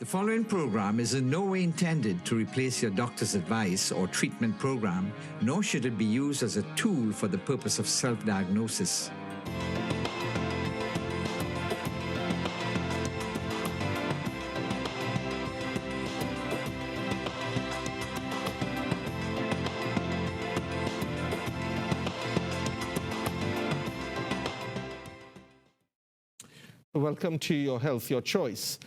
The following program is in no way intended to replace your doctor's advice or treatment program, nor should it be used as a tool for the purpose of self-diagnosis. Welcome to Your Health, Your Choice.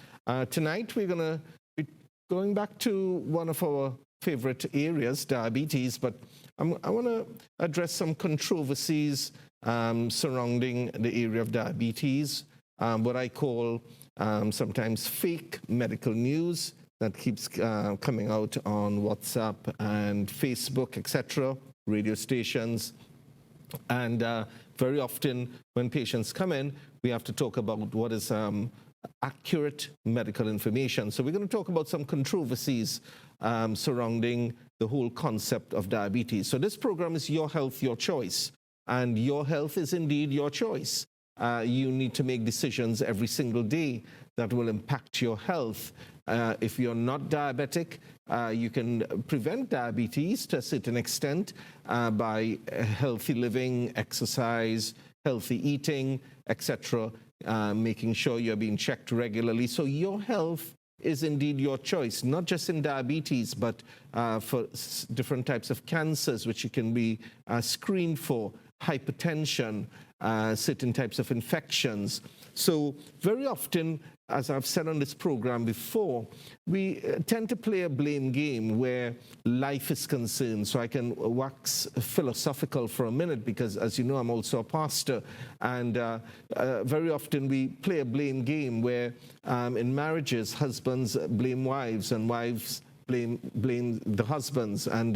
Tonight we're going to be going back to one of our favorite areas, diabetes, but I want to address some controversies surrounding the area of diabetes, what I call sometimes fake medical news that keeps coming out on WhatsApp and Facebook, etc., radio stations. And very often when patients come in, we have to talk about what is accurate medical information. So we're going to talk about some controversies surrounding the whole concept of diabetes. So this program is Your Health, Your Choice. And your health is indeed your choice. You need to make decisions every single day that will impact your health. If you're not diabetic, you can prevent diabetes to a certain extent by healthy living, exercise, healthy eating, etc., making sure you're being checked regularly. So your health is indeed your choice, not just in diabetes, but for different types of cancers, which you can be screened for, hypertension, certain types of infections. So very often, as I've said on this program before, we tend to play a blame game where life is concerned. So I can wax philosophical for a minute because, as you know, I'm also a pastor. And very often we play a blame game where in marriages, husbands blame wives and wives blame the husbands, and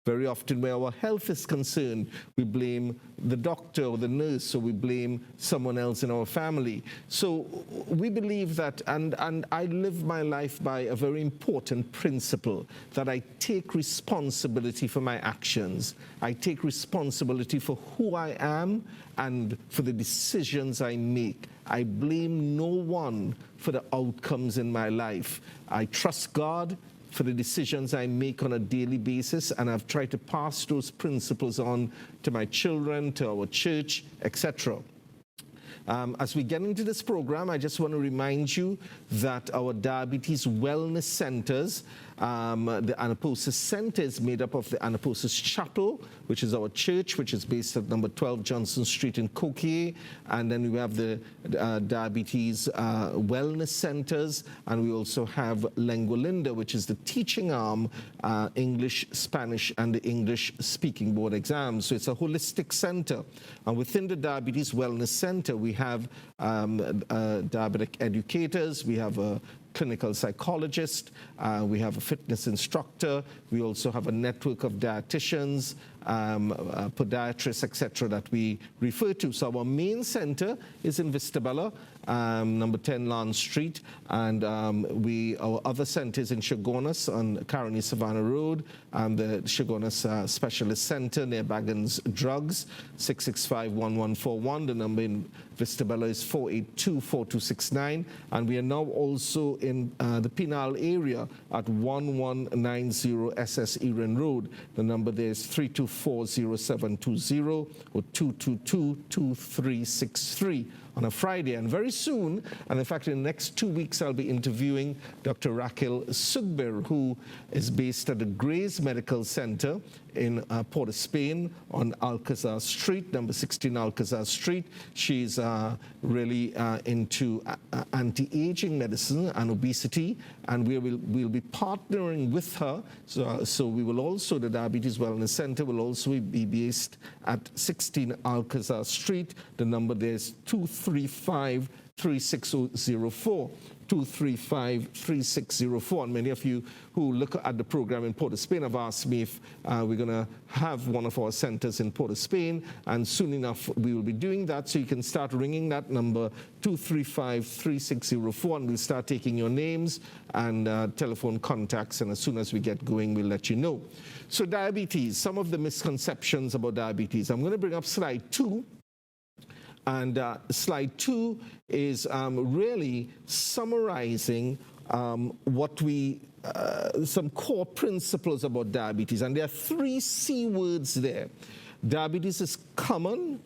very often where our health is concerned, we blame the doctor or the nurse, or we blame someone else in our family. So we believe that, and I live my life by a very important principle, that I take responsibility for my actions. I take responsibility for who I am and for the decisions I make. I blame no one for the outcomes in my life. I trust God for the decisions I make on a daily basis, and I've tried to pass those principles on to my children, to our church, etc. As we get into this program, I just want to remind you that our diabetes wellness centers, the Anaposis Center is made up of the Anaposis Chapel, which is our church, which is based at number 12 Johnson Street in Coquet. And then we have the Diabetes Wellness Centers. And we also have Lengua Linda, which is the teaching arm, English, Spanish, and the English Speaking Board exams. So it's a holistic center. And within the Diabetes Wellness Center, we have diabetic educators, we have a clinical psychologist, we have a fitness instructor, we also have a network of dietitians, podiatrists, etc., that we refer to. So our main center is in Vista Bella, number 10 Lance Street, and our other centers in Chagonas on Caroni Savannah Road, the Chagonas Specialist Center near Baggins Drugs, 665-1141. The number in Vista Bella is 482-4269, and we are now also in the Penal area at 1190 SS Erin Road. The number there is 324-0720 or 222-2363 on a Friday. And very soon, and in fact in the next 2 weeks, I'll be interviewing Dr. Raquel Sugbir, who is based at the Grays Medical Center in Port of Spain on Alcazar Street, number 16 Alcazar Street. She's really into anti-aging medicine and obesity, and we'll be partnering with her. So we will also, the Diabetes Wellness Center will also be based at 16 Alcazar Street. The number there is 235-3604. 235-3604. And many of you who look at the program in Port of Spain have asked me if we're going to have one of our centers in Port of Spain, and soon enough we will be doing that. So you can start ringing that number 235-3604, and we'll start taking your names and telephone contacts, and as soon as we get going, we'll let you know. So diabetes, some of the misconceptions about diabetes. I'm going to bring up slide 2. And slide 2 is really summarizing some core principles about diabetes, and there are 3 C words there. Diabetes is common,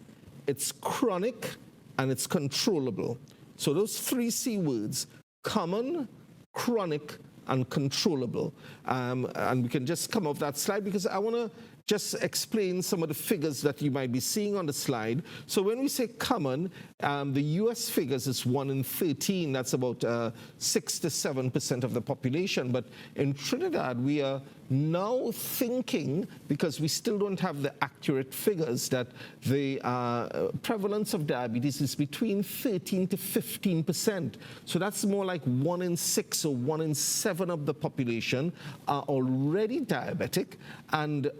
it's chronic, and it's controllable. So those 3 C words: common, chronic, and controllable. And we can just come off that slide because I want to just explain some of the figures that you might be seeing on the slide. So when we say common, the US figures is 1 in 13. That's about 6 to 7% of the population. But in Trinidad, we are now thinking, because we still don't have the accurate figures, that the prevalence of diabetes is between 13 to 15%. So that's more like 1 in 6 or 1 in 7 of the population are already diabetic, and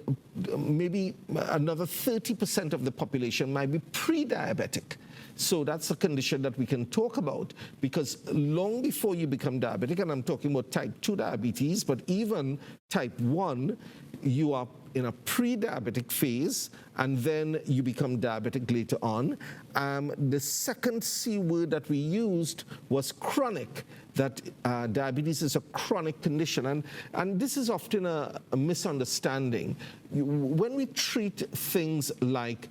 maybe another 30% of the population might be pre-diabetic. So that's a condition that we can talk about, because long before you become diabetic, and I'm talking about type 2 diabetes, but even type 1, you are in a pre-diabetic phase, and then you become diabetic later on. The second C word that we used was chronic, that diabetes is a chronic condition. And this is often a misunderstanding. When we treat things like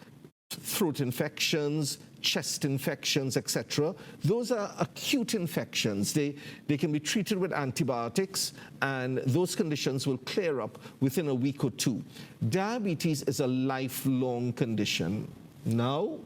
throat infections, chest infections, etc., those are acute infections. They can be treated with antibiotics, and those conditions will clear up within a week or 2. Diabetes is a lifelong condition. Now,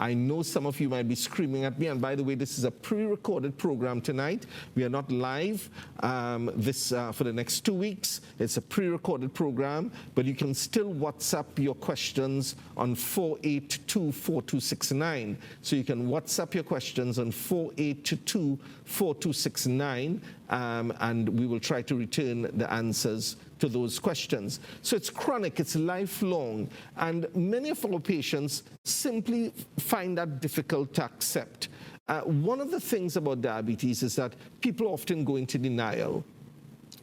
I know some of you might be screaming at me, and by the way, this is a pre-recorded program tonight. We are not live for the next 2 weeks. It's a pre-recorded program, but you can still WhatsApp your questions on 482-4269. So you can WhatsApp your questions on 482-4269, and we will try to return the answers to those questions. So it's chronic, it's lifelong, and many of our patients simply find that difficult to accept. One of the things about diabetes is that people often go into denial.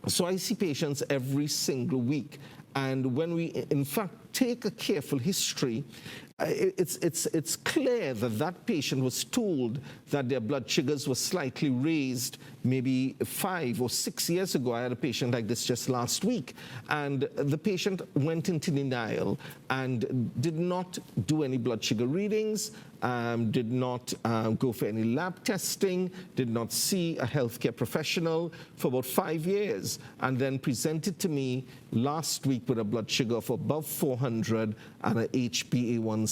So I see patients every single week, and when we in fact take a careful history, it's clear that that patient was told that their blood sugars were slightly raised maybe 5 or 6 years ago. I had a patient like this just last week, and the patient went into denial and did not do any blood sugar readings, did not go for any lab testing, did not see a healthcare professional for about 5 years, and then presented to me last week with a blood sugar of above 400 and a HbA1c.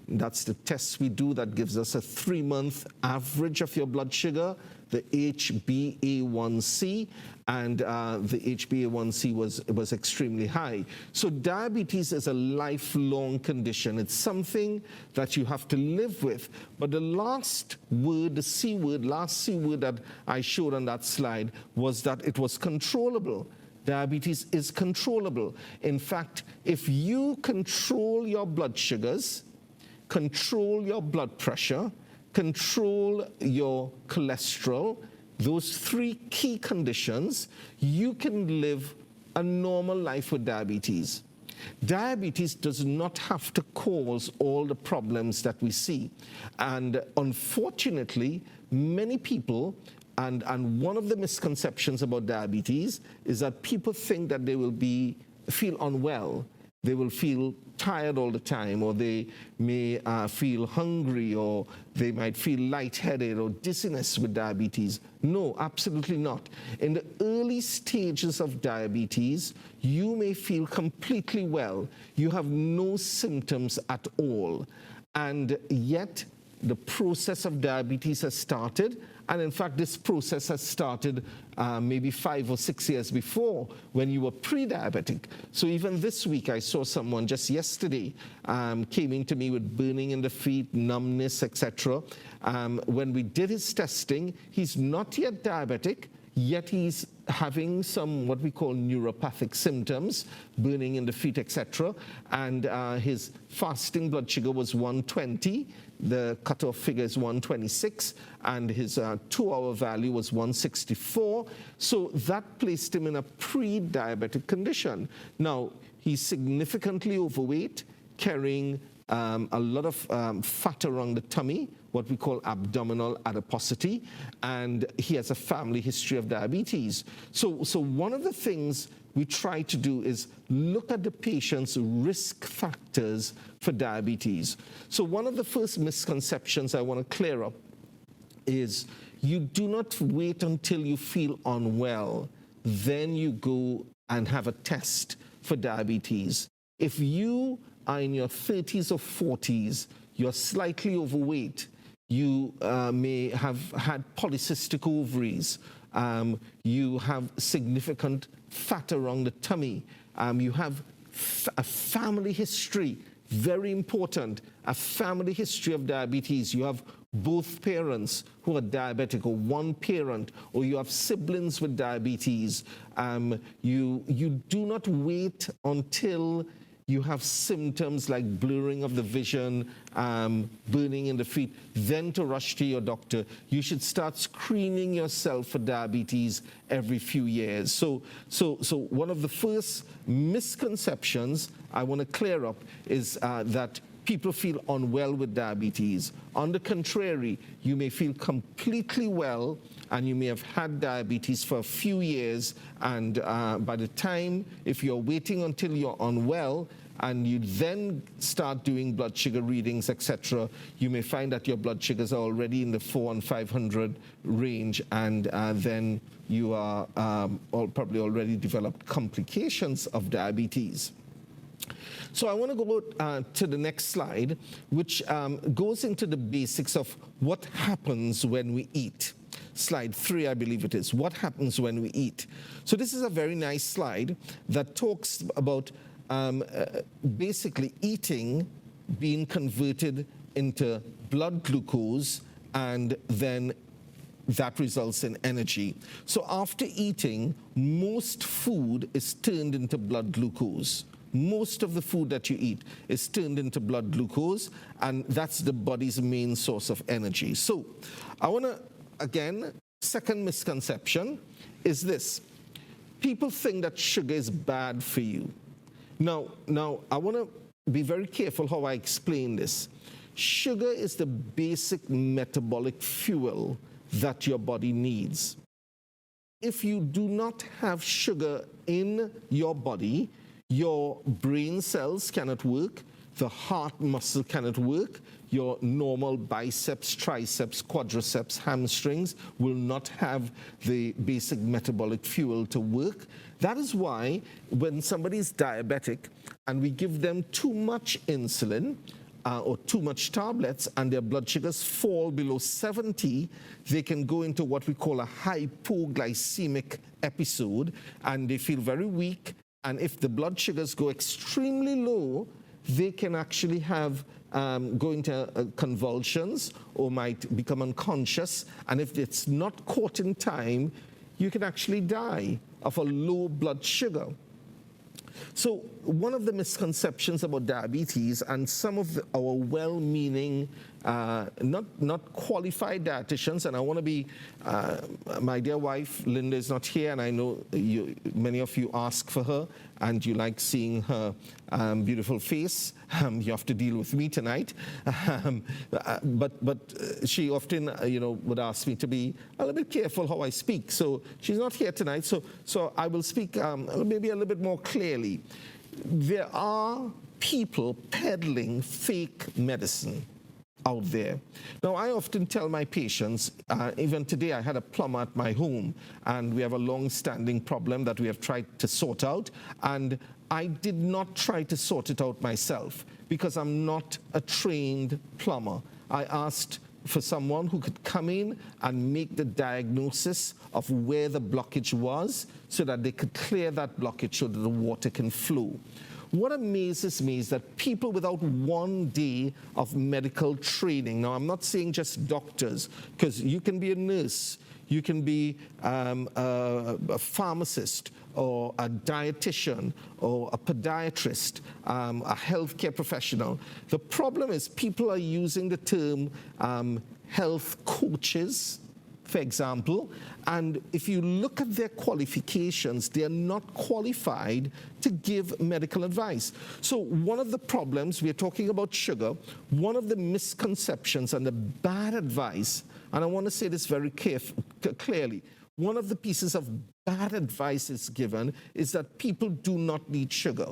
That's the test we do that gives us a 3-month average of your blood sugar, the HbA1c, and the HbA1c was extremely high. So diabetes is a lifelong condition. It's something that you have to live with. But the last word, the C word, last C word that I showed on that slide was that it was controllable. Diabetes is controllable. In fact, if you control your blood sugars, control your blood pressure, control your cholesterol, those 3 key conditions, you can live a normal life with diabetes. Diabetes does not have to cause all the problems that we see. And unfortunately, many people, and one of the misconceptions about diabetes is that people think that they will feel unwell. They will feel tired all the time, or they may feel hungry, or they might feel lightheaded or dizziness with diabetes. No, absolutely not. In the early stages of diabetes, you may feel completely well. You have no symptoms at all. And yet, the process of diabetes has started. And in fact, this process has started maybe 5 or 6 years before, when you were pre-diabetic. So even this week, I saw someone just yesterday came in to me with burning in the feet, numbness, etc. When we did his testing, he's not yet diabetic, yet he's having some what we call neuropathic symptoms, burning in the feet, etc. And his fasting blood sugar was 120. The cutoff figure is 126, and his 2-hour value was 164. So that placed him in a pre-diabetic condition. Now, he's significantly overweight, carrying a lot of fat around the tummy, what we call abdominal adiposity, and he has a family history of diabetes. So one of the things we try to do is look at the patient's risk factors for diabetes. So one of the first misconceptions I want to clear up is you do not wait until you feel unwell, then you go and have a test for diabetes. If you are in your 30s or 40s, you're slightly overweight, you may have had polycystic ovaries, you have significant fat around the tummy, you have a family history, very important, a family history of diabetes. You have both parents who are diabetic, or one parent, or you have siblings with diabetes. You do not wait until you have symptoms like blurring of the vision, burning in the feet, then to rush to your doctor. You should start screening yourself for diabetes every few years. So one of the first misconceptions I want to clear up is that people feel unwell with diabetes. On the contrary, you may feel completely well, and you may have had diabetes for a few years, and by the time, if you're waiting until you're unwell, and you then start doing blood sugar readings, etc., you may find that your blood sugars are already in the 400 and 500 range, and then you are probably already developed complications of diabetes. So I want to go to the next slide, which goes into the basics of what happens when we eat. Slide 3, I believe it is. What happens when we eat? So this is a very nice slide that talks about basically eating being converted into blood glucose, and then that results in energy. So after eating, most food is turned into blood glucose. Most of the food that you eat is turned into blood glucose, and that's the body's main source of energy. So I want to, again, second misconception is this. People think that sugar is bad for you. Now I want to be very careful how I explain this. Sugar is the basic metabolic fuel that your body needs. If you do not have sugar in your body, your brain cells cannot work, the heart muscle cannot work, your normal biceps, triceps, quadriceps, hamstrings will not have the basic metabolic fuel to work. That is why when somebody is diabetic and we give them too much insulin or too much tablets and their blood sugars fall below 70, they can go into what we call a hypoglycemic episode, and they feel very weak. And if the blood sugars go extremely low, they can actually have go into convulsions or might become unconscious. And if it's not caught in time, you can actually die of a low blood sugar. So one of the misconceptions about diabetes, and some of our well-meaning, not qualified dietitians, and I want to be, my dear wife, Linda, is not here, and I know many of you ask for her, and you like seeing her beautiful face. You have to deal with me tonight. But she often, would ask me to be a little bit careful how I speak. So she's not here tonight, so I will speak maybe a little bit more clearly. There are people peddling fake medicine out there. Now, I often tell my patients, even today I had a plumber at my home, and we have a long-standing problem that we have tried to sort out, and I did not try to sort it out myself because I'm not a trained plumber. I asked for someone who could come in and make the diagnosis of where the blockage was so that they could clear that blockage so that the water can flow. What amazes me is that people without 1 day of medical training, now I'm not saying just doctors, because you can be a nurse, you can be a pharmacist, or a dietitian, or a podiatrist, a healthcare professional. The problem is people are using the term health coaches for example, and if you look at their qualifications, they are not qualified to give medical advice. So one of the problems, we're talking about sugar, one of the misconceptions and the bad advice, and I want to say this very clearly, one of the pieces of bad advice is given is that people do not need sugar.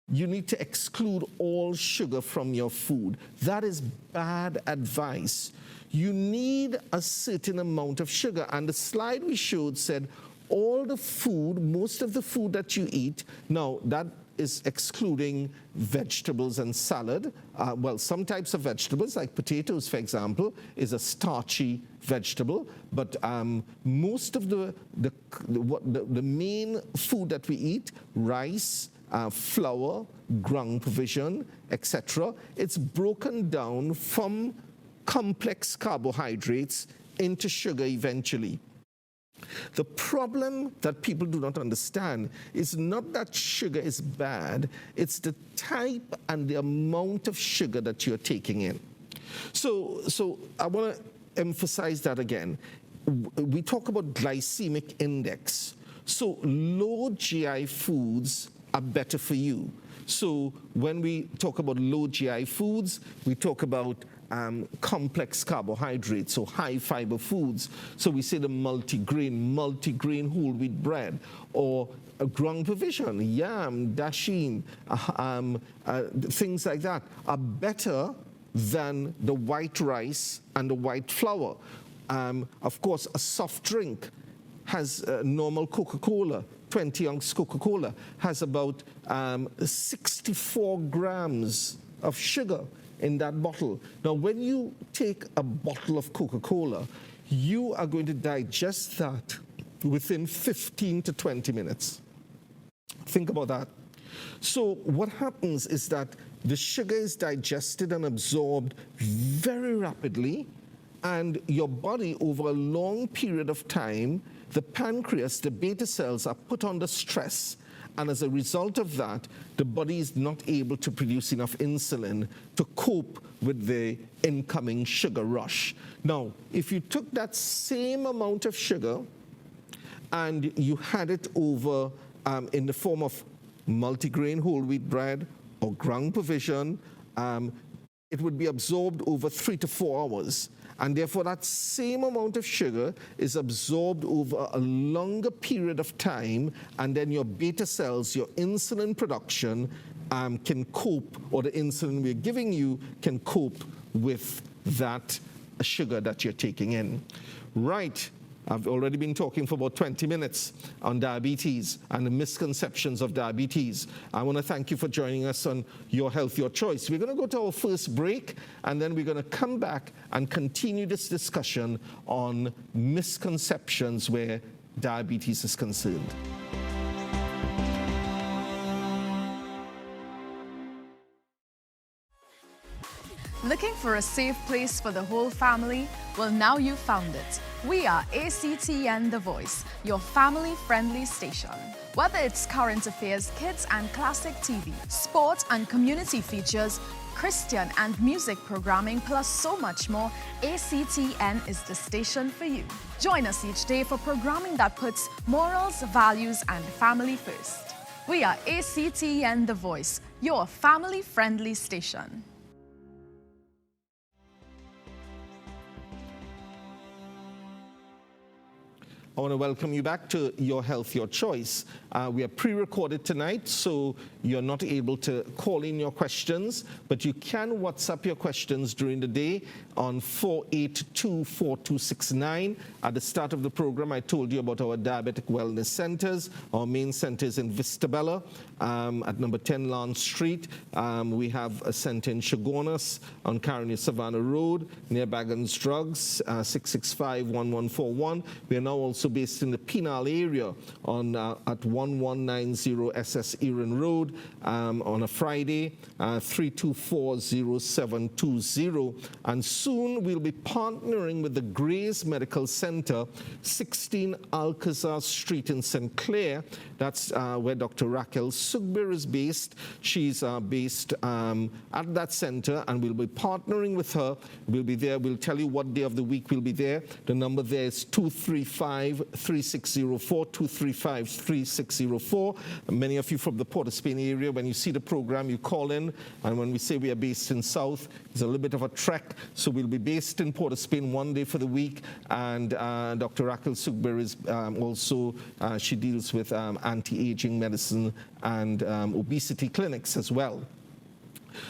You need to exclude all sugar from your food. That is bad advice. You need a certain amount of sugar. And the slide we showed said all the food, most of the food that you eat, now that is excluding vegetables and salad. Well, some types of vegetables, like potatoes, for example, is a starchy vegetable. But most of the main food that we eat, rice, flour, ground provision, etc., it's broken down from complex carbohydrates into sugar eventually. The problem that people do not understand is not that sugar is bad, it's the type and the amount of sugar that you're taking in. So I want to emphasize that again. We talk about glycemic index. So low GI foods are better for you. So when we talk about low GI foods, we talk about complex carbohydrates, so high fiber foods. So we say the multigrain whole wheat bread, or a ground provision, yam, dasheen, things like that are better than the white rice and the white flour. Of course, a soft drink has normal Coca-Cola, 20-ounce Coca-Cola, has about 64 grams of sugar in that bottle. Now, when you take a bottle of Coca-Cola, you are going to digest that within 15 to 20 minutes. Think about that. So what happens is that the sugar is digested and absorbed very rapidly, and your body, over a long period of time, the pancreas, the beta cells, are put under stress. And as a result of that, the body is not able to produce enough insulin to cope with the incoming sugar rush. Now, if you took that same amount of sugar and you had it over in the form of multigrain whole wheat bread or ground provision, it would be absorbed over 3 to 4 hours. And therefore, that same amount of sugar is absorbed over a longer period of time, and then your beta cells, your insulin production, can cope, or the insulin we're giving you can cope with that sugar that you're taking in. Right. I've already been talking for about 20 minutes on diabetes and the misconceptions of diabetes. I want to thank you for joining us on Your Health, Your Choice. We're going to go to our first break, and then we're going to come back and continue this discussion on misconceptions where diabetes is concerned. Looking for a safe place for the whole family? Well, now you've found it. We are ACTN The Voice, your family-friendly station. Whether it's current affairs, kids and classic TV, sport and community features, Christian and music programming, plus so much more, ACTN is the station for you. Join us each day for programming that puts morals, values and family first. We are ACTN The Voice, your family-friendly station. I want to welcome you back to Your Health, Your Choice. We are pre-recorded tonight, so you're not able to call in your questions, but you can WhatsApp your questions during the day on 482-4269. At the start of the program, I told you about our diabetic wellness centers. Our main center is in Vistabella at number 10 Lance Street. We have a center in Chagonas on Caroni Savannah Road, near Baggins Drugs, 665-1141. We are now also also based in the Penal area at 1190 SS Erin Road on a Friday, 3240720. And soon we'll be partnering with the Grays Medical Center, 16 Alcazar Street in St. Clair. That's where Dr. Raquel Sugbir is based. She's based at that center, and we'll be partnering with her. We'll be there. We'll tell you what day of the week we'll be there. The number there is 235-3604, 235-3604. Many of you from the Port of Spain area, when you see the program, you call in, and when we say we are based in South, it's a little bit of a trek, so we'll be based in Port of Spain one day for the week, and Dr. Raquel Sugbir is also, she deals with anti-aging medicine and obesity clinics as well.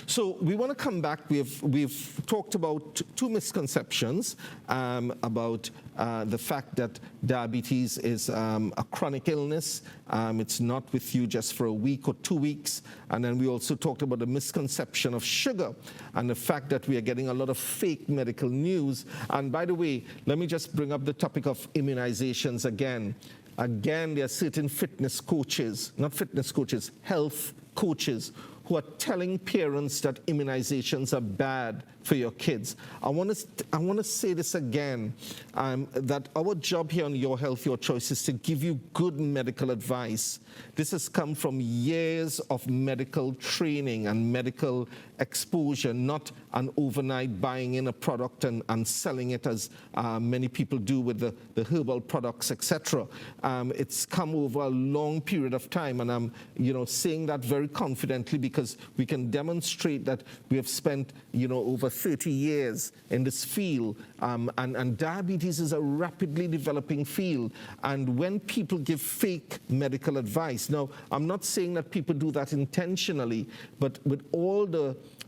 So we want to come back. We've talked about two misconceptions about the fact that diabetes is a chronic illness. It's not with you just for a week or 2 weeks. And then we also talked about the misconception of sugar and the fact that we are getting a lot of fake medical news. And by the way, let me just bring up the topic of immunizations again. Again, there are certain fitness coaches, not fitness coaches, health coaches, who are telling parents that immunizations are bad for your kids. I want to say this again, that our job here on Your Health, Your Choice is to give you good medical advice. This has come from years of medical training and medical exposure, not an overnight buying in a product and selling it as many people do with the herbal products, etc. It's come over a long period of time, and I'm saying that very confidently because we can demonstrate that we have spent over 30 years in this field, and diabetes is a rapidly developing field. And when people give fake medical advice, now I'm not saying that people do that intentionally, but with all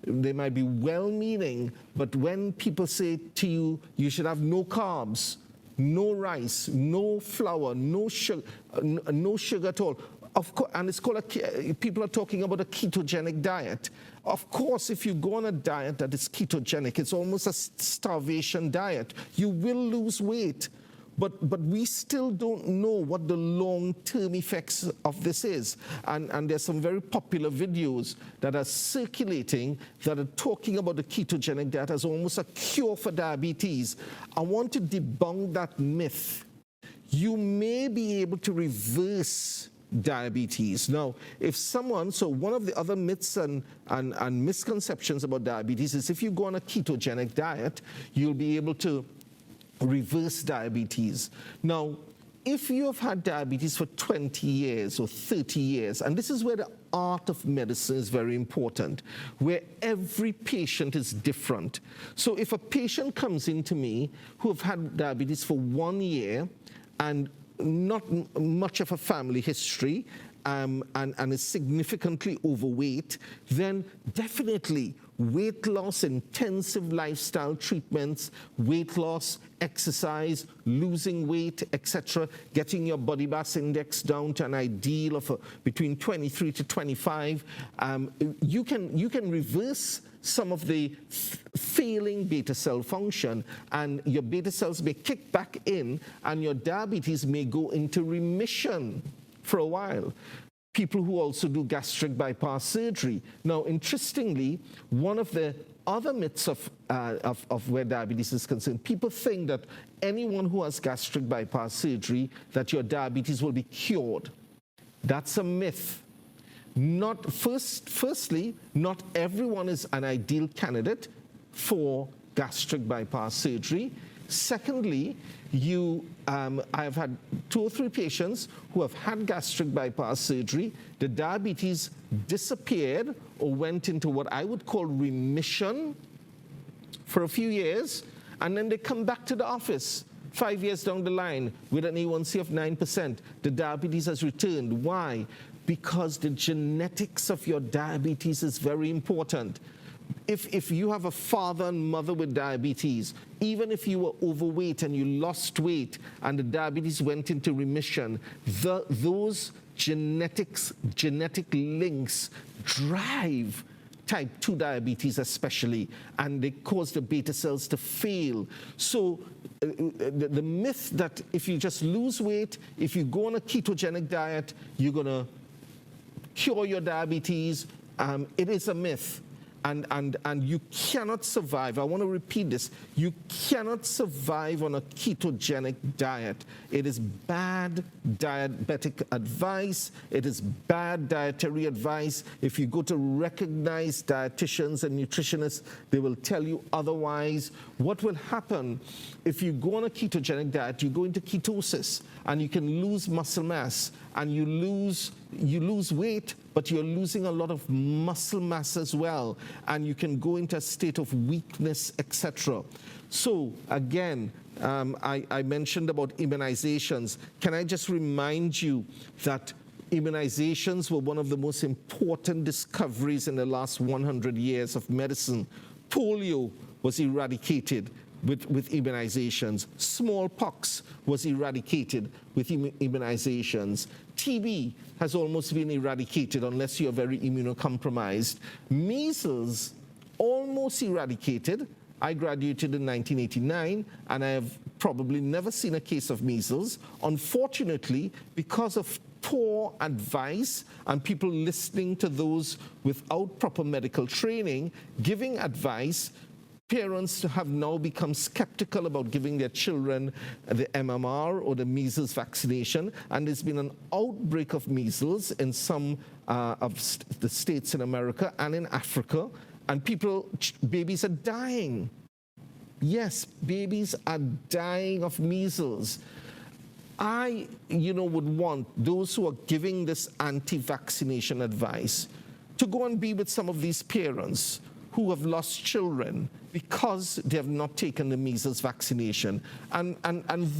they might be well-meaning, but when people say to you, you should have no carbs, no rice, no flour, no sugar at all. Of course, and it's called people are talking about a ketogenic diet. Of course, if you go on a diet that is ketogenic, it's almost a starvation diet. You will lose weight. But we still don't know what the long-term effects of this is. And there's some very popular videos that are circulating that are talking about the ketogenic diet as almost a cure for diabetes. I want to debunk that myth. You may be able to reverse diabetes. Now, so one of the other myths and misconceptions about diabetes is if you go on a ketogenic diet, you'll be able to reverse diabetes. Now, if you have had diabetes for 20 years or 30 years, and this is where the art of medicine is very important, where every patient is different. So if a patient comes into me who have had diabetes for 1 year and not much of a family history, and is significantly overweight, then definitely weight loss, intensive lifestyle treatments, weight loss, exercise, losing weight, etc., getting your body mass index down to an ideal of between 23 to 25, you can reverse some of the failing beta cell function, and your beta cells may kick back in, and your diabetes may go into remission for a while. People who also do gastric bypass surgery. Now, interestingly, one of the other myths of where diabetes is concerned, people think that anyone who has gastric bypass surgery, that your diabetes will be cured. That's a myth. Firstly, not everyone is an ideal candidate for gastric bypass surgery. Secondly, I've had 2 or 3 patients who have had gastric bypass surgery. The diabetes disappeared or went into what I would call remission for a few years, and then they come back to the office 5 years down the line with an A1C of 9%. The diabetes has returned. Why? Because the genetics of your diabetes is very important. If you have a father and mother with diabetes, even if you were overweight and you lost weight and the diabetes went into remission, those genetic links drive type 2 diabetes especially, and they cause the beta cells to fail. So the myth that if you just lose weight, if you go on a ketogenic diet, you're going to cure your diabetes, it is a myth. And you cannot survive. I want to repeat this. You cannot survive on a ketogenic diet. It is bad diabetic advice. It is bad dietary advice. If you go to recognized dietitians and nutritionists, they will tell you otherwise. What will happen if you go on a ketogenic diet, you go into ketosis, and you can lose muscle mass, and you lose weight, but you're losing a lot of muscle mass as well, and you can go into a state of weakness, etc. So again, I mentioned about immunizations. Can I just remind you that immunizations were one of the most important discoveries in the last 100 years of medicine. Polio was eradicated with immunizations. Smallpox was eradicated with immunizations. TB has almost been eradicated unless you're very immunocompromised. Measles, almost eradicated. I graduated in 1989, and I have probably never seen a case of measles. Unfortunately, because of poor advice and people listening to those without proper medical training, giving advice, parents have now become skeptical about giving their children the MMR or the measles vaccination, and there's been an outbreak of measles in some of the states in America and in Africa, and babies are dying. Yes, babies are dying of measles. I, would want those who are giving this anti-vaccination advice to go and be with some of these parents who have lost children because they have not taken the measles vaccination, and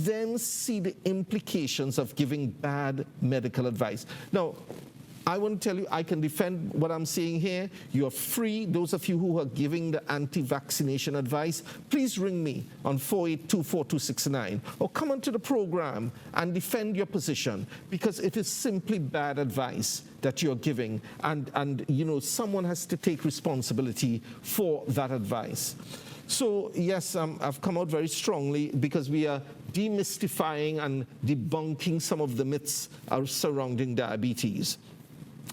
then see the implications of giving bad medical advice. Now, I want to tell you, I can defend what I'm saying here. You're free. Those of you who are giving the anti-vaccination advice, please ring me on 482-4269 or come onto the program and defend your position, because it is simply bad advice that you're giving, and someone has to take responsibility for that advice. So yes, I've come out very strongly because we are demystifying and debunking some of the myths surrounding diabetes.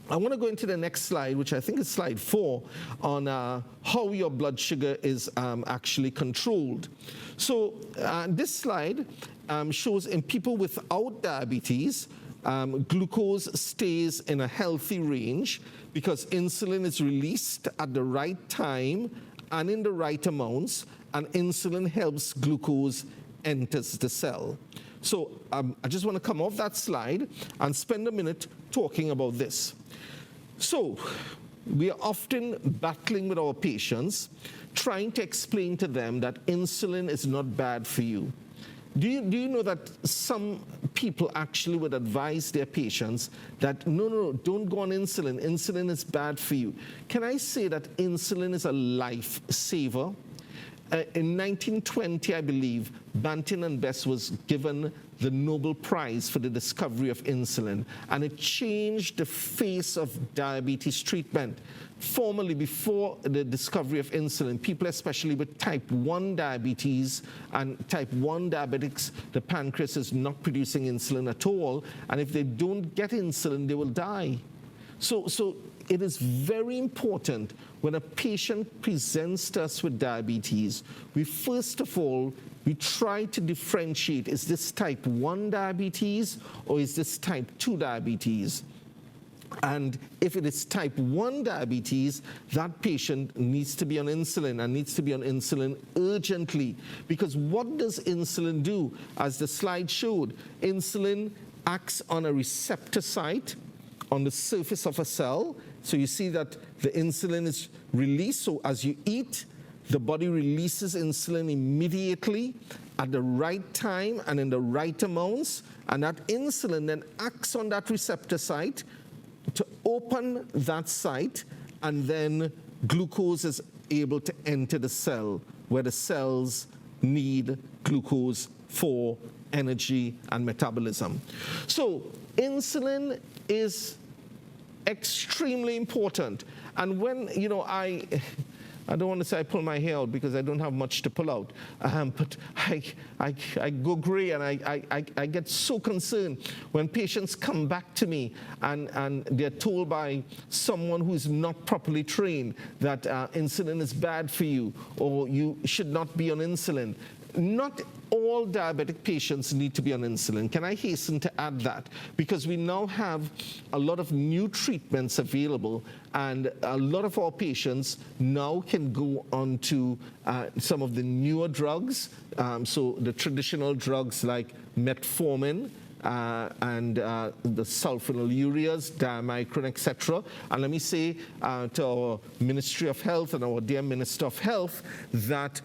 I want to go into the next slide, which I think is slide 4, on how your blood sugar is actually controlled. So this slide shows in people without diabetes, glucose stays in a healthy range because insulin is released at the right time and in the right amounts, and insulin helps glucose enters the cell. So I just want to come off that slide and spend a minute talking about this. So we are often battling with our patients, trying to explain to them that insulin is not bad for you. Do you know that some people actually would advise their patients that, no, don't go on insulin. Insulin is bad for you. Can I say that insulin is a lifesaver? In 1920, I believe, Banting and Bess was given the Nobel Prize for the discovery of insulin, and it changed the face of diabetes treatment. Formerly, before the discovery of insulin, people, especially with type 1 diabetes and type 1 diabetics, the pancreas is not producing insulin at all, and if they don't get insulin, they will die. So it is very important when a patient presents to us with diabetes, we first of all, we try to differentiate, is this type 1 diabetes or is this type 2 diabetes? And if it is type 1 diabetes, that patient needs to be on insulin and needs to be on insulin urgently. Because what does insulin do? As the slide showed, insulin acts on a receptor site on the surface of a cell. So you see that the insulin is released. So as you eat, the body releases insulin immediately at the right time and in the right amounts. And that insulin then acts on that receptor site to open that site, and then glucose is able to enter the cell where the cells need glucose for energy and metabolism. So insulin is extremely important. And when, you know, I don't want to say I pull my hair out because I don't have much to pull out, but I go gray, and I get so concerned when patients come back to me and they're told by someone who's not properly trained that insulin is bad for you, or you should not be on insulin. Not all diabetic patients need to be on insulin. Can I hasten to add that? Because we now have a lot of new treatments available, and a lot of our patients now can go on to some of the newer drugs. So the traditional drugs like metformin, and the sulfonylureas, diamicron, etc. And let me say to our Ministry of Health and our dear Minister of Health that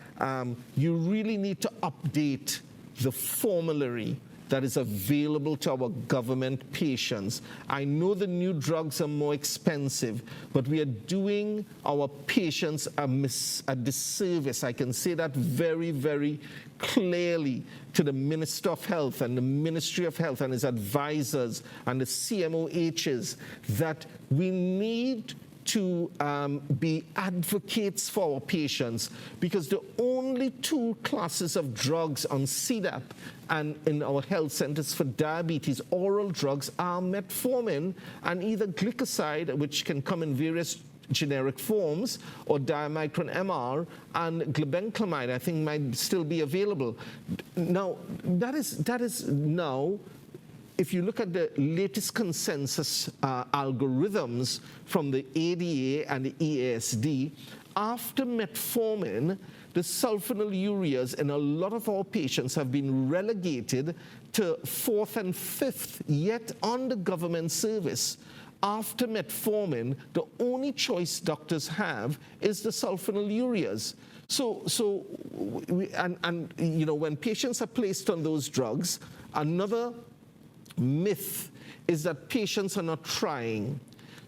you really need to update the formulary that is available to our government patients. I know the new drugs are more expensive, but we are doing our patients a disservice. I can say that very, very clearly to the Minister of Health and the Ministry of Health and his advisors and the CMOHs that we need to be advocates for our patients, because the only two classes of drugs on CDAP and in our health centers for diabetes, oral drugs, are metformin and either glycoside, which can come in various generic forms, or diamicron MR, and glibenclamide, I think, might still be available. Now, that is now, if you look at the latest consensus algorithms from the ADA and the EASD, after metformin, the sulfonylureas in a lot of our patients have been relegated to 4th and 5th, yet on the government service. After metformin, the only choice doctors have is the sulfonylureas. So you know, when patients are placed on those drugs, another myth is that patients are not trying.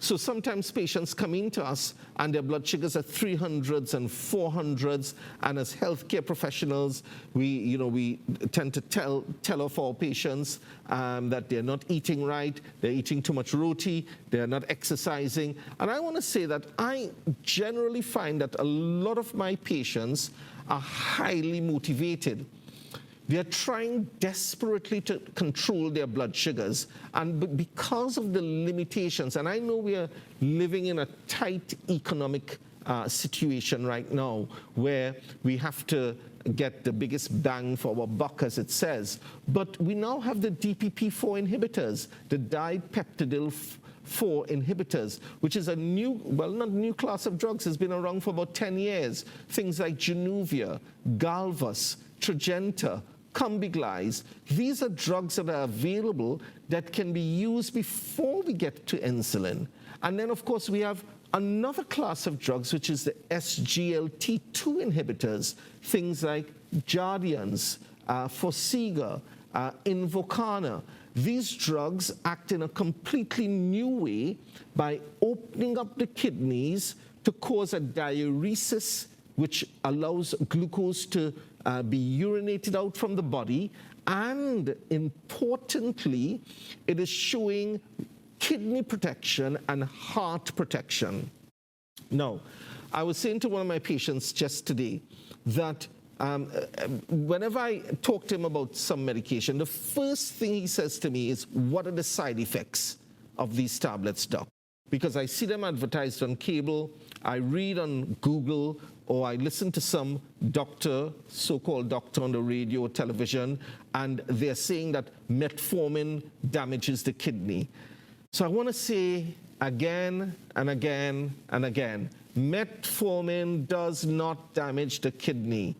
So sometimes patients come into us and their blood sugars are 300s and 400s, and as healthcare professionals, we tend to tell off our patients that they're not eating right, they're eating too much roti, they're not exercising. And I want to say that I generally find that a lot of my patients are highly motivated. They're trying desperately to control their blood sugars, and because of the limitations, and I know we are living in a tight economic situation right now where we have to get the biggest bang for our buck, as it says, but we now have the DPP-4 inhibitors, the dipeptidyl 4 inhibitors, which is a new, well, not new class of drugs, has been around for about 10 years. Things like Januvia, Galvus, Tradjenta, Combiglize. These are drugs that are available that can be used before we get to insulin. And then, of course, we have another class of drugs, which is the SGLT2 inhibitors, things like Jardiance, Forxiga, Invokana. These drugs act in a completely new way by opening up the kidneys to cause a diuresis, which allows glucose to be urinated out from the body, and importantly, it is showing kidney protection and heart protection. Now, I was saying to one of my patients just today that whenever I talk to him about some medication, the first thing he says to me is, what are the side effects of these tablets, doc? Because I see them advertised on cable, I read on Google, or I listen to some doctor, so-called doctor on the radio or television, and they're saying that metformin damages the kidney. So I want to say again and again and again, metformin does not damage the kidney.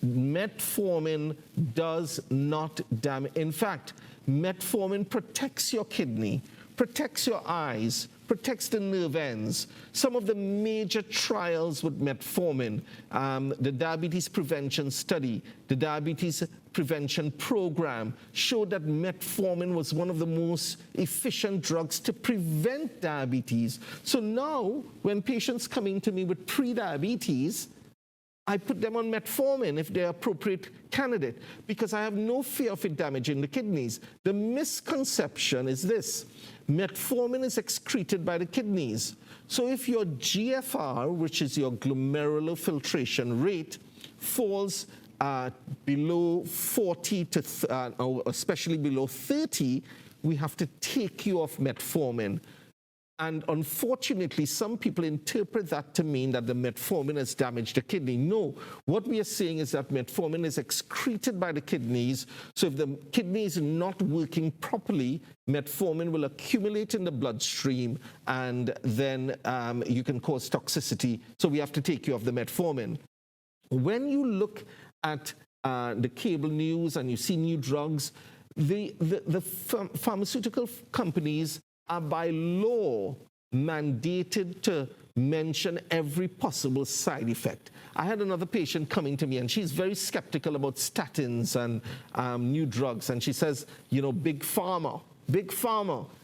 Metformin does not damage. In fact, metformin protects your kidney, protects your eyes, protects the nerve ends. Some of the major trials with metformin, the diabetes prevention study, the diabetes prevention program, showed that metformin was one of the most efficient drugs to prevent diabetes. So now, when patients come in to me with pre-diabetes, I put them on metformin if they're appropriate candidate, because I have no fear of it damaging the kidneys. The misconception is this: metformin is excreted by the kidneys. So if your GFR, which is your glomerular filtration rate, falls below 40 or especially below 30, we have to take you off metformin. And unfortunately, some people interpret that to mean that the metformin has damaged the kidney. No, what we are saying is that metformin is excreted by the kidneys. So if the kidney is not working properly, metformin will accumulate in the bloodstream, and then you can cause toxicity. So we have to take you off the metformin. When you look at the cable news and you see new drugs, the pharmaceutical companies are by law mandated to mention every possible side effect. I had another patient coming to me, and she's very skeptical about statins and new drugs. And she says, you know, Big Pharma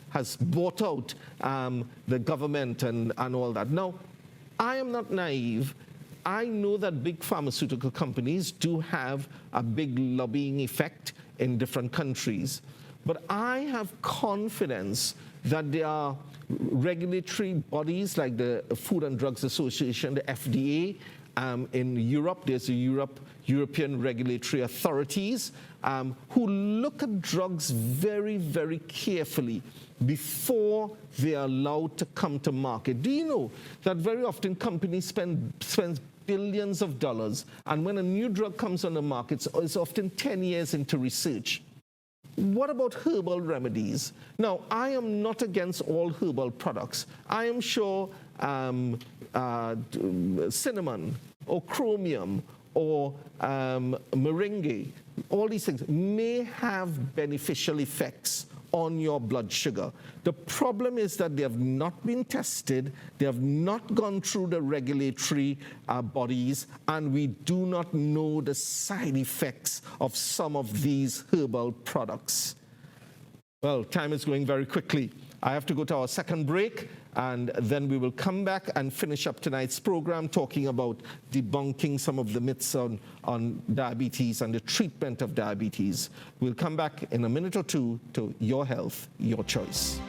has bought out the government and all that. Now, I am not naive. I know that big pharmaceutical companies do have a big lobbying effect in different countries. But I have confidence that there are regulatory bodies like the Food and Drugs Association, the FDA. In Europe, there's the European regulatory authorities who look at drugs very, very carefully before they are allowed to come to market. Do you know that very often companies spend billions of dollars, and when a new drug comes on the market, it's often 10 years into research? What about herbal remedies? Now, I am not against all herbal products. I am sure cinnamon or chromium or moringa, all these things may have beneficial effects on your blood sugar. The problem is that they have not been tested, they have not gone through the regulatory bodies, and we do not know the side effects of some of these herbal products. Well, time is going very quickly. I have to go to our second break, and then we will come back and finish up tonight's program talking about debunking some of the myths on diabetes and the treatment of diabetes. We'll come back in a minute or two to Your Health, Your Choice.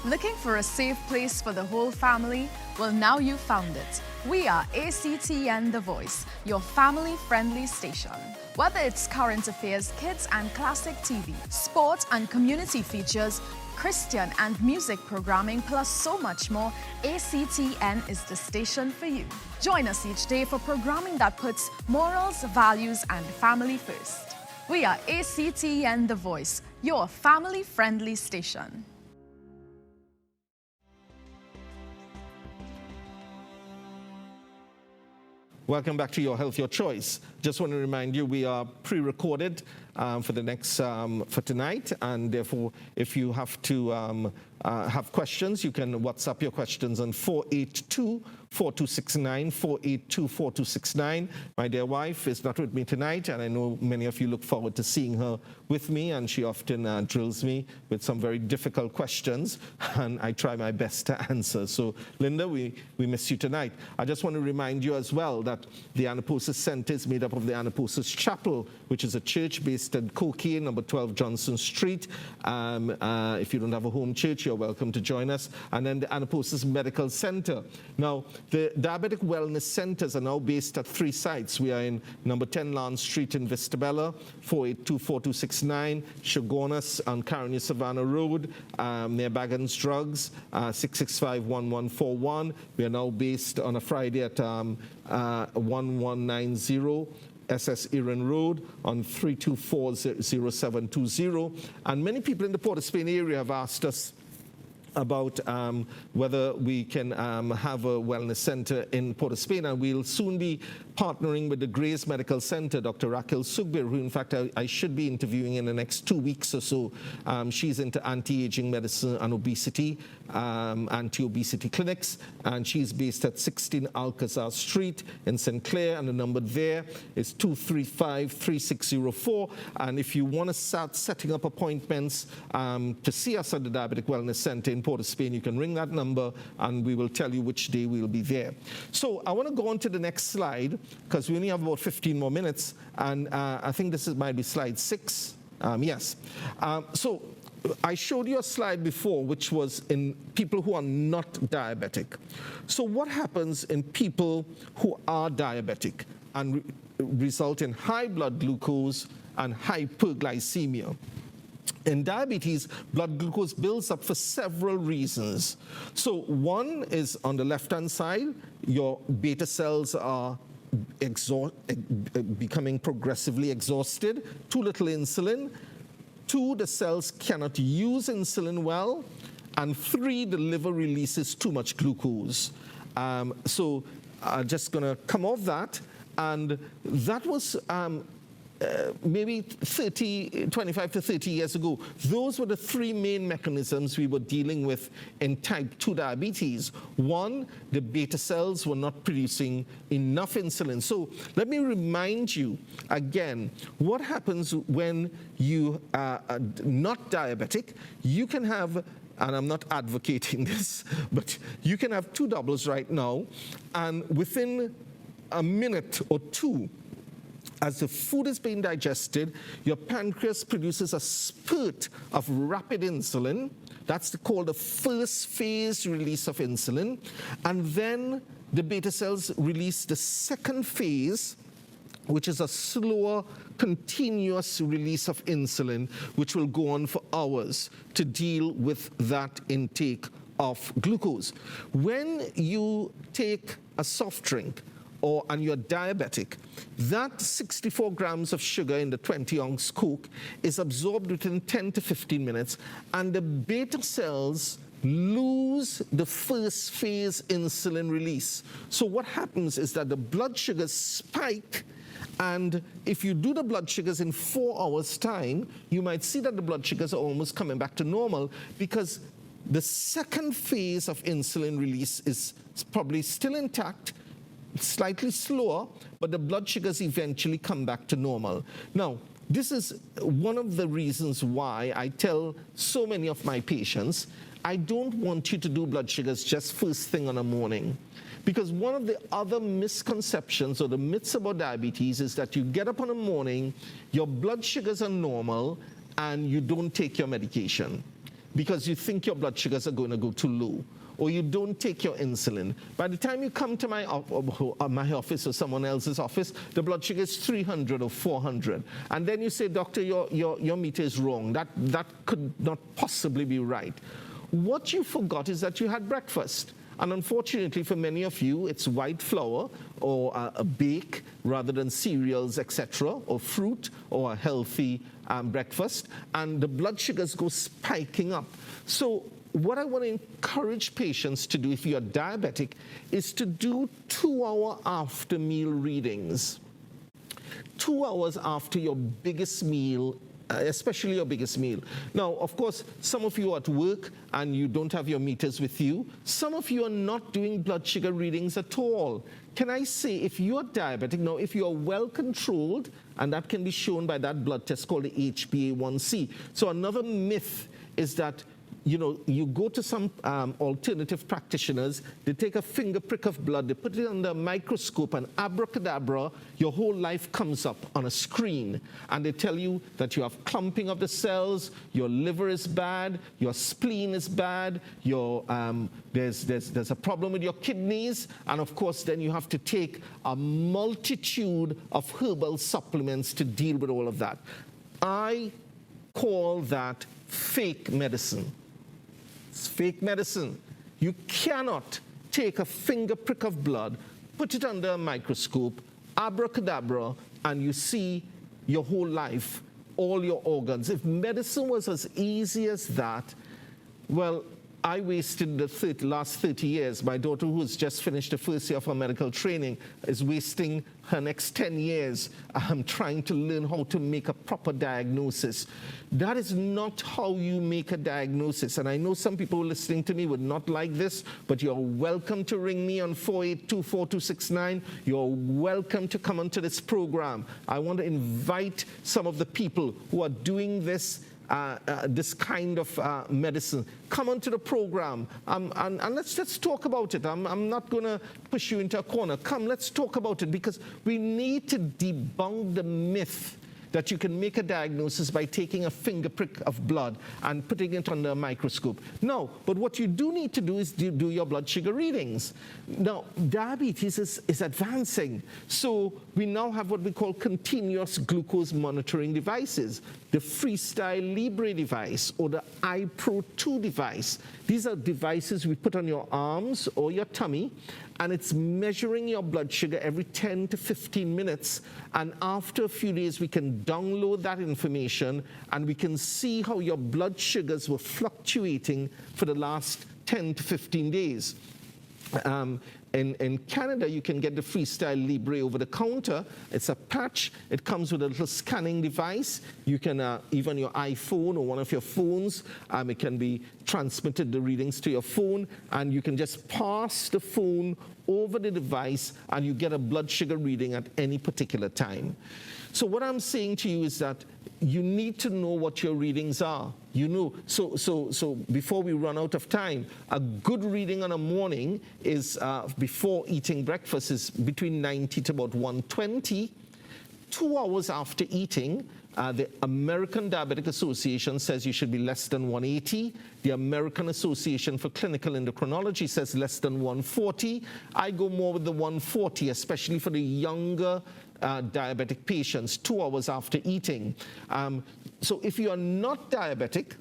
Looking for a safe place for the whole family? Well, now you found it. We are ACTN The Voice, your family-friendly station. Whether it's current affairs, kids and classic TV, sport and community features, Christian and music programming, plus so much more, ACTN is the station for you. Join us each day for programming that puts morals, values, and family first. We are ACTN The Voice, your family-friendly station. Welcome back to Your Health, Your Choice. Just want to remind you we are pre-recorded for the next for tonight, and therefore, if you have to have questions, you can WhatsApp your questions on 482-4269, 482-4269. My dear wife is not with me tonight, and I know many of you look forward to seeing her with me, and she often drills me with some very difficult questions, and I try my best to answer. So, Linda, we miss you tonight. I just want to remind you as well that the Anaposis Center is made up of the Anaposis Chapel, which is a church based in Coquay, number 12 Johnson Street. If you don't have a home church, you're welcome to join us. And then the Anaposis Medical Center. Now, the Diabetic Wellness Centers are now based at 3 sites. We are in number 10 Lance Street in Vistabella, 482-4269, Shogunas on Carnegie Savannah Road, near Baggins Drugs, 665-1141. We are now based on a Friday at 1190 SS Erin Road on 324-0720. And many people in the Port of Spain area have asked us about whether we can have a wellness center in Port of Spain, and we'll soon be partnering with the Grace Medical Center, Dr. Raquel Sugbir, who in fact I should be interviewing in the next 2 weeks or so. She's into anti-aging medicine and obesity, anti-obesity clinics, and she's based at 16 Alcazar Street in St. Clair, and the number there is 235-3604. And if you want to start setting up appointments to see us at the Diabetic Wellness Center in Port of Spain, you can ring that number and we will tell you which day we'll be there. So I want to go on to the next slide because we only have about 15 more minutes, and I think this might be slide 6. Yes. So I showed you a slide before which was in people who are not diabetic. So what happens in people who are diabetic and result in high blood glucose and hyperglycemia? In diabetes, blood glucose builds up for several reasons. So one is on the left-hand side, your beta cells are becoming progressively exhausted, too little insulin. 2, the cells cannot use insulin well. And 3, the liver releases too much glucose. So I'm just going to come off that. And that was maybe 25 to 30 years ago. Those were the 3 main mechanisms we were dealing with in type 2 diabetes. 1, the beta cells were not producing enough insulin. So let me remind you again, what happens when you are not diabetic? You can have, and I'm not advocating this, but you can have 2 doubles right now, and within a minute or 2, as the food is being digested, your pancreas produces a spurt of rapid insulin. That's called the first phase release of insulin. And then the beta cells release the second phase, which is a slower, continuous release of insulin, which will go on for hours to deal with that intake of glucose. When you take a soft drink, and you're diabetic, that 64 grams of sugar in the 20-ounce Coke is absorbed within 10 to 15 minutes, and the beta cells lose the first phase insulin release. So what happens is that the blood sugars spike, and if you do the blood sugars in 4 hours' time, you might see that the blood sugars are almost coming back to normal, because the second phase of insulin release is probably still intact, slightly slower, but the blood sugars eventually come back to normal. Now, this is one of the reasons why I tell so many of my patients, I don't want you to do blood sugars just first thing on a morning. Because one of the other misconceptions or the myths about diabetes is that you get up in the morning, your blood sugars are normal, and you don't take your medication because you think your blood sugars are going to go too low, or you don't take your insulin. By the time you come to my office or someone else's office, the blood sugar is 300 or 400. And then you say, doctor, your meter is wrong. That could not possibly be right. What you forgot is that you had breakfast. And unfortunately for many of you, it's white flour or a bake rather than cereals, etc., or fruit or a healthy breakfast. And the blood sugars go spiking up. So what I want to encourage patients to do if you're diabetic is to do 2-hour after meal readings. 2 hours after your biggest meal, especially your biggest meal. Now, of course, some of you are at work and you don't have your meters with you. Some of you are not doing blood sugar readings at all. Can I say, if you're diabetic, now if you're well controlled, and that can be shown by that blood test called the HbA1c. So another myth is that you go to some alternative practitioners, they take a finger prick of blood, they put it under a microscope, and abracadabra, your whole life comes up on a screen. And they tell you that you have clumping of the cells, your liver is bad, your spleen is bad, there's a problem with your kidneys, and of course then you have to take a multitude of herbal supplements to deal with all of that. I call that fake medicine. It's fake medicine. You cannot take a finger prick of blood, put it under a microscope, abracadabra, and you see your whole life, all your organs. If medicine was as easy as that, well, I wasted the last 30 years. My daughter, who's just finished the first year of her medical training, is wasting her next 10 years trying to learn how to make a proper diagnosis. That is not how you make a diagnosis. And I know some people listening to me would not like this, but you're welcome to ring me on 482-4269. You're welcome to come onto this program. I want to invite some of the people who are doing this kind of medicine. Come onto the program and let's talk about it. I'm not going to push you into a corner. Come, let's talk about it, because we need to debunk the myth that you can make a diagnosis by taking a finger prick of blood and putting it under a microscope. No, but what you do need to do is do your blood sugar readings. Now, diabetes is advancing, so we now have what we call continuous glucose monitoring devices. The Freestyle Libre device or the iPro 2 device. These are devices we put on your arms or your tummy, and it's measuring your blood sugar every 10 to 15 minutes. And after a few days, we can download that information and we can see how your blood sugars were fluctuating for the last 10 to 15 days. In Canada, you can get the Freestyle Libre over the counter. It's a patch. It comes with a little scanning device. You can, even your iPhone or one of your phones, it can be transmitted the readings to your phone, and you can just pass the phone over the device and you get a blood sugar reading at any particular time. So what I'm saying to you is that you need to know what your readings are. You know, so before we run out of time, a good reading on a morning is before eating breakfast is between 90 to about 120. 2 hours after eating, the American Diabetic Association says you should be less than 180. The American Association for Clinical Endocrinology says less than 140. I go more with the 140, especially for the younger diabetic patients, 2 hours after eating. So if you are not diabetic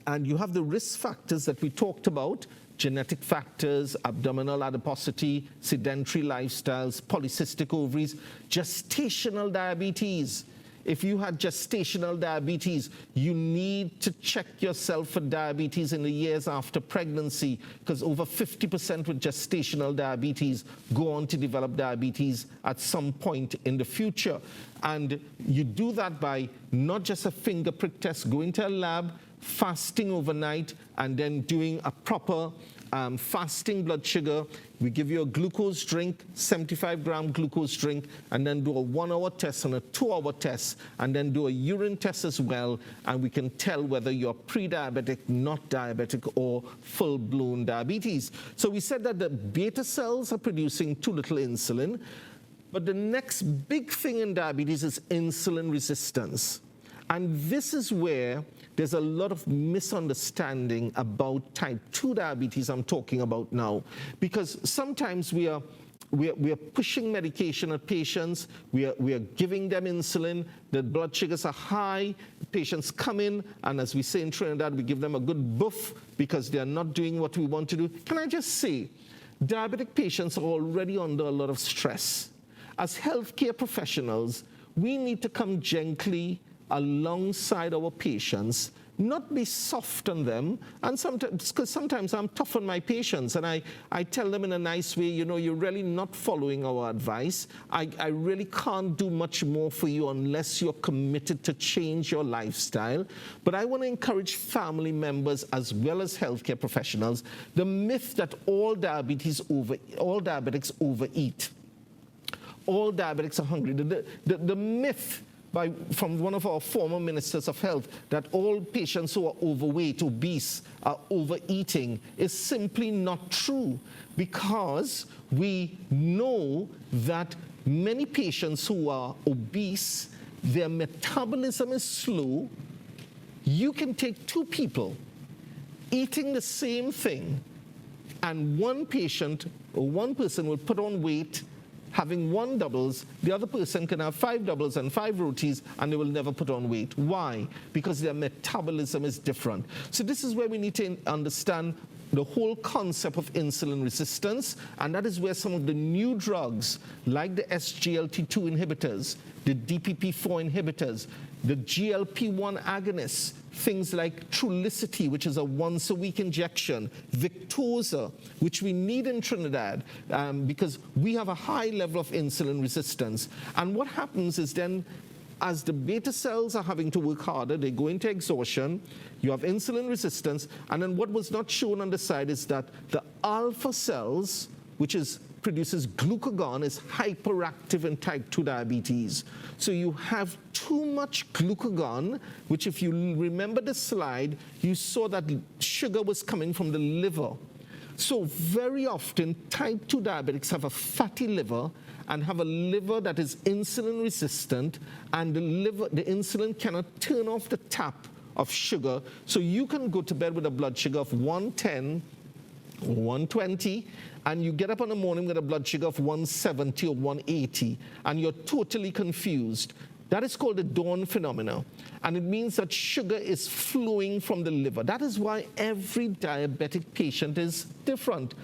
and you have the risk factors that we talked about, genetic factors, abdominal adiposity, sedentary lifestyles, polycystic ovaries, gestational diabetes. If you had gestational diabetes, you need to check yourself for diabetes in the years after pregnancy, because over 50% with gestational diabetes go on to develop diabetes at some point in the future. And you do that by not just a finger prick test, going to a lab, fasting overnight, and then doing a proper fasting blood sugar. We give you a glucose drink, 75-gram glucose drink, and then do a 1-hour test and a 2-hour test, and then do a urine test as well, and we can tell whether you're pre-diabetic, not diabetic, or full-blown diabetes. So we said that the beta cells are producing too little insulin, but the next big thing in diabetes is insulin resistance. And this is where there's a lot of misunderstanding about type 2 diabetes I'm talking about now, because sometimes we are pushing medication at patients, we are giving them insulin, the blood sugars are high, patients come in, and as we say in Trinidad, we give them a good buff because they are not doing what we want to do. Can I just say, diabetic patients are already under a lot of stress. As healthcare professionals, we need to come gently alongside our patients, not be soft on them, and sometimes, because sometimes I'm tough on my patients, and I tell them in a nice way, you know, you're really not following our advice. I really can't do much more for you unless you're committed to change your lifestyle. But I want to encourage family members as well as healthcare professionals, the myth that all diabetics overeat. All diabetics are hungry. The myth from one of our former ministers of health that all patients who are overweight, obese, are overeating is simply not true, because we know that many patients who are obese, their metabolism is slow. You can take two people eating the same thing, and one patient or one person will put on weight having 1 doubles, the other person can have 5 doubles and 5 rotis, and they will never put on weight. Why? Because their metabolism is different. So this is where we need to understand the whole concept of insulin resistance, and that is where some of the new drugs, like the SGLT2 inhibitors, the DPP4 inhibitors, the GLP-1 agonists, things like Trulicity, which is a once-a-week injection, Victoza, which we need in Trinidad because we have a high level of insulin resistance. And what happens is then, as the beta cells are having to work harder, they go into exhaustion, you have insulin resistance, and then what was not shown on the side is that the alpha cells, which produces glucagon, is hyperactive in type 2 diabetes. So you have too much glucagon, which if you remember the slide, you saw that sugar was coming from the liver. So very often, type 2 diabetics have a fatty liver and have a liver that is insulin resistant, and the insulin cannot turn off the tap of sugar. So you can go to bed with a blood sugar of 110 or 120, and you get up in the morning with a blood sugar of 170 or 180, and you're totally confused. That is called the dawn phenomena, and it means that sugar is flowing from the liver. That is why every diabetic patient is different.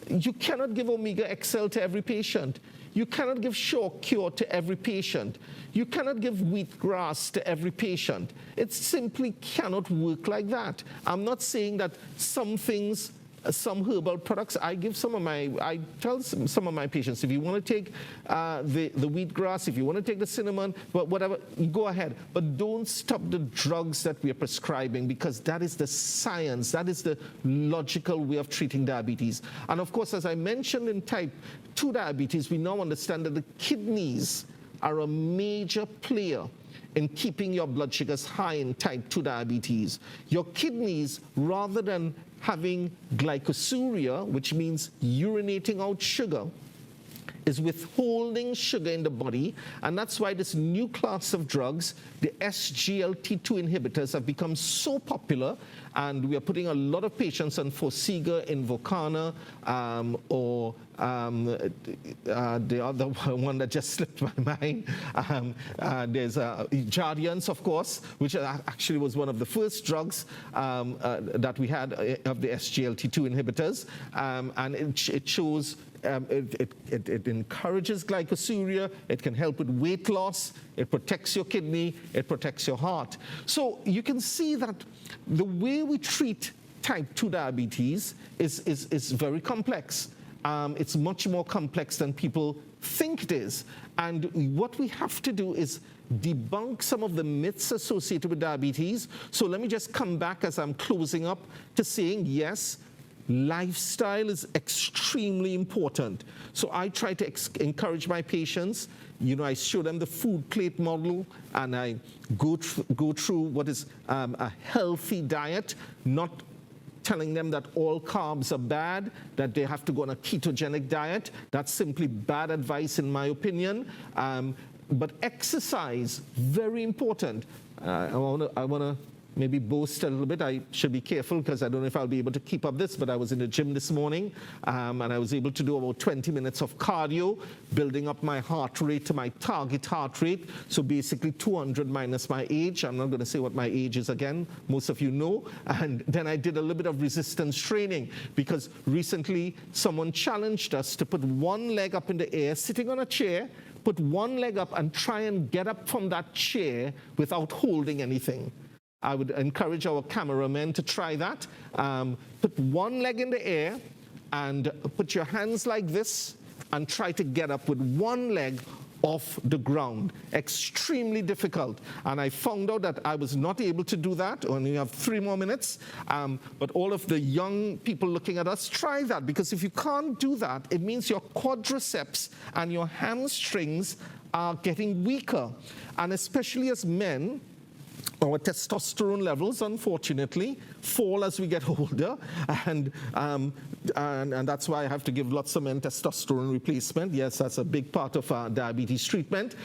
You cannot give Omega XL to every patient. You cannot give Short Cure to every patient. You cannot give wheatgrass to every patient. It simply cannot work like that. I'm not saying that some things, some herbal products, I tell some of my patients, if you want to take the wheatgrass, if you want to take the cinnamon, whatever, go ahead. But don't stop the drugs that we are prescribing, because that is the science, that is the logical way of treating diabetes. And of course, as I mentioned in type 2 diabetes, we now understand that the kidneys are a major player in keeping your blood sugars high in type 2 diabetes. Your kidneys, rather than having glycosuria, which means urinating out sugar, is withholding sugar in the body, and that's why this new class of drugs, the SGLT2 inhibitors, have become so popular, and we are putting a lot of patients on Forxiga, Invokana, or the other one that just slipped my mind. There's Jardiance, of course, which actually was one of the first drugs that we had of the SGLT2 inhibitors, and it shows it encourages glycosuria, it can help with weight loss, it protects your kidney, it protects your heart. So you can see that the way we treat type 2 diabetes is very complex. It's much more complex than people think it is. And what we have to do is debunk some of the myths associated with diabetes. So let me just come back as I'm closing up to saying, yes, lifestyle is extremely important. So I try to encourage my patients. I show them the food plate model, and I go through what is a healthy diet, not telling them that all carbs are bad, that they have to go on a ketogenic diet. That's simply bad advice in my opinion. But exercise, very important. I want to maybe boast a little bit. I should be careful because I don't know if I'll be able to keep up this, but I was in the gym this morning and I was able to do about 20 minutes of cardio, building up my heart rate to my target heart rate. So basically 200 minus my age. I'm not going to say what my age is again. Most of you know. And then I did a little bit of resistance training, because recently someone challenged us to put one leg up in the air, sitting on a chair, put one leg up and try and get up from that chair without holding anything. I would encourage our cameramen to try that. Put one leg in the air and put your hands like this and try to get up with one leg off the ground. Extremely difficult. And I found out that I was not able to do that. Only have 3 more minutes. But all of the young people looking at us, try that. Because if you can't do that, it means your quadriceps and your hamstrings are getting weaker. And especially as men, our testosterone levels, unfortunately, fall as we get older, and that's why I have to give lots of men testosterone replacement. Yes, that's a big part of our diabetes treatment.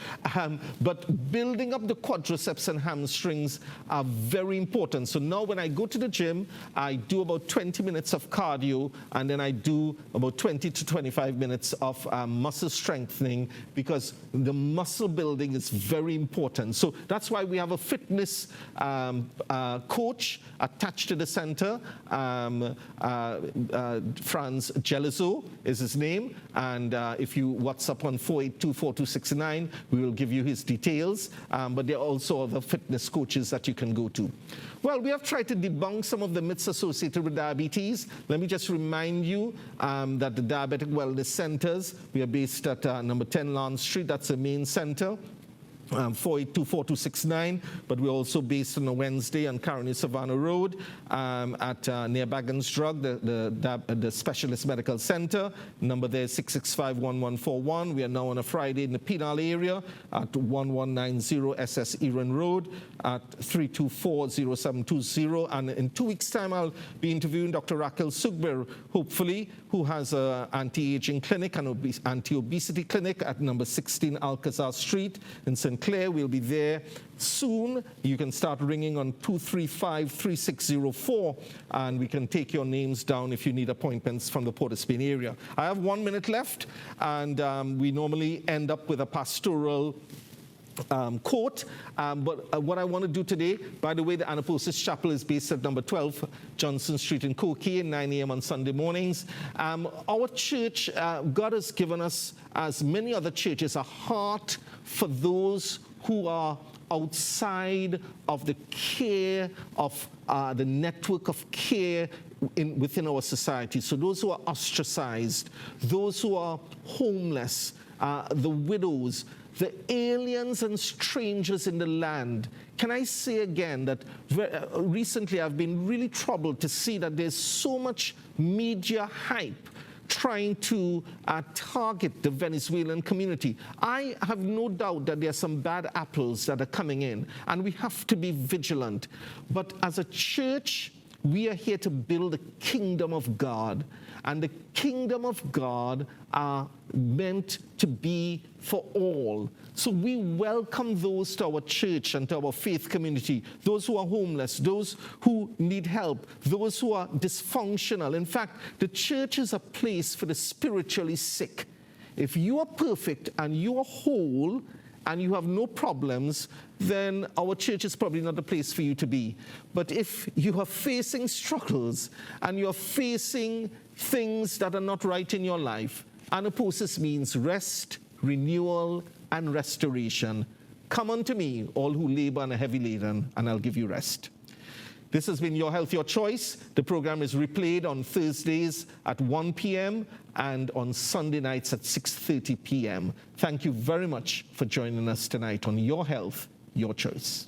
But building up the quadriceps and hamstrings are very important. So now when I go to the gym, I do about 20 minutes of cardio, and then I do about 20 to 25 minutes of muscle strengthening, because the muscle building is very important. So that's why we have a fitness fitness coach attached to the center. Franz Gelizo is his name, and if you WhatsApp on 482-4269, we will give you his details, but there are also other fitness coaches that you can go to. Well, we have tried to debunk some of the myths associated with diabetes. Let me just remind you that the Diabetic Wellness Centers, we are based at number 10 Lawrence Street. That's the main center. 482-4269, but we're also based on a Wednesday on Caroni Savannah Road at near Baggins Drug, the Specialist Medical Center. Number there is 665-1141. We are now on a Friday in the Penal area at 1190 SS Eran Road at 324-0720. And in 2 weeks' time, I'll be interviewing Dr. Raquel Sugbir, hopefully, who has an anti-aging clinic and anti-obesity clinic at number 16 Alcazar Street in St. Clair. We'll be there soon. You can start ringing on 235-3604, and we can take your names down if you need appointments from the Port of Spain area. I have 1 minute left, and we normally end up with a pastoral quote, but what I want to do today, by the way, the Anaposis Chapel is based at number 12 Johnson Street in Corky at 9 a.m. on Sunday mornings. Our church, God has given us, as many other churches, a heart for those who are outside of the care of the network of care within our society. So those who are ostracized, those who are homeless, the widows, the aliens and strangers in the land. Can I say again that recently I've been really troubled to see that there's so much media hype trying to target the Venezuelan community. I have no doubt that there are some bad apples that are coming in, and we have to be vigilant. But as a church, we are here to build the kingdom of God, and the kingdom of God are meant to be for all. So we welcome those to our church and to our faith community, those who are homeless, those who need help, those who are dysfunctional. In fact, the church is a place for the spiritually sick. If you are perfect and you are whole and you have no problems, then our church is probably not the place for you to be. But if you are facing struggles and you're facing things that are not right in your life, anaposis means rest, renewal, and restoration. Come unto me, all who labor and are heavy laden, and I'll give you rest. This has been Your Health, Your Choice. The program is replayed on Thursdays at 1 p.m. and on Sunday nights at 6:30 p.m. Thank you very much for joining us tonight on Your Health, Your Choice.